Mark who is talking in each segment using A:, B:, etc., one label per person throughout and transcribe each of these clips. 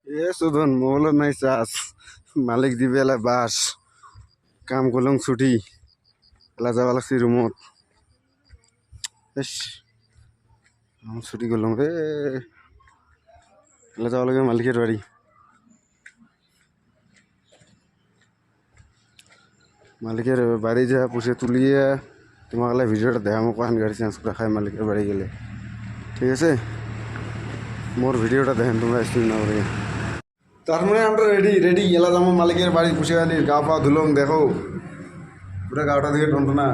A: এ Sudhan mobile নাই charge মালিক দিবে এলা বাস কাম করলাম ছুটি এলা যাওয়া লাগছে রুমত আমার ছুটি করলাম রে এলা যাওয়া লাগে মালিকের বাড়ি মালিকের বাড়ি যা পুষে তুলিয়ে তোমাকে ভিডিওটা দেখামো কাহান গাড়ি চেঞ্জ করে খাই মালিকের বাড়ি গেলে ঠিক আছে মোর ভিডিওটা দেখেন তোমরা স্ক্রিন না করে তার মানে আমরা রেডি রেডি এলা যাবো মালিকের বাড়ি পুষে আনি গা পা ধুলং দেখো পুরো গাওটা দিকে টন্ট না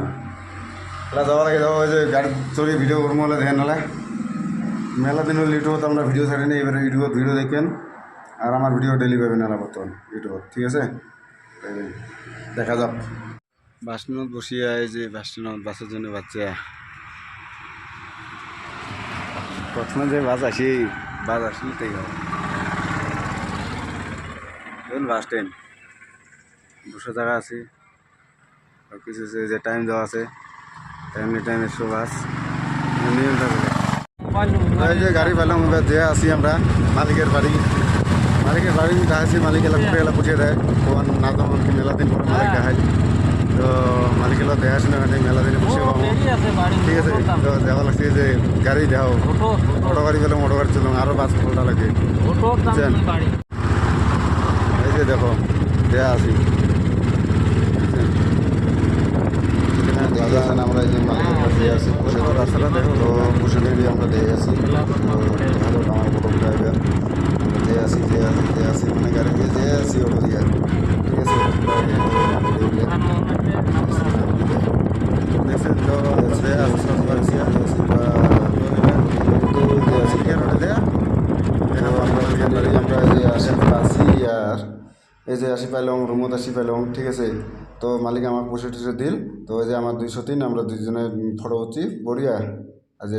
A: এলা যাওয়া লাগে যাওয়া হয়েছে গাড়ি চড়ি ভিডিও করবো হলে দেখেন নাহলে মেলা দিন হল ইউটিউবত আমরা ভিডিও ছাড়ি নি এবারে ইউটিউবত ভিডিও দেখবেন আর আমার ভিডিও ডেলি পাবেন এলা বর্তমান ইউটিউবত ঠিক আছে দেখা যাক বাস স্ট্যান্ডত বসিয়ে যে বাস স্ট্যান্ডত বাসের জন্য বাচ্চা প্রথমে যে বাস আসি তাই বাস স্ট্যান্ড 200 টাকা আছে আর কিছু যে টাইম দেওয়া আছে টাইমে সব বাস নিয়ম থাকে এই যে গাড়ি পেলাম এবার যে আসি আমরা মালিকের বাড়ি দেখাচ্ছি মালিক এলা ঘুরে এলা পুষিয়ে দেয় তখন না তখন কি মেলা দিন পর মালিক দেখায় তো মালিক এলা দেখাচ্ছি না মেলা দিনে পুষিয়ে পাবো ঠিক আছে তো দেখা লাগছে যে গাড়ি দেখাও অটো গাড়ি পেলাম অটো গাড়ি চললাম আরও বাস ফোলটা লাগে বুঝছেন এই যে দেখো দেয়া আসি আমরা এই যে মালিকের কাছে দিয়ে আসি রাস্তাটা দেখো তো বসে দিয়ে আমরা দিয়ে আসি আমার বড় ড্রাইভার দিয়ে আসি মানে গাড়ি দিয়ে যেয়ে আসি অটো দিয়ে ঠিক আছে এই যে আসি পাইলাম রুমত আসি পাইলাম ঠিক আছে তো মালিক আমার পয়সা টয়সা দিল তো ওই যে আমার 203 আমরা দুইজনে ফটো হচ্ছি বড়িয়া আজ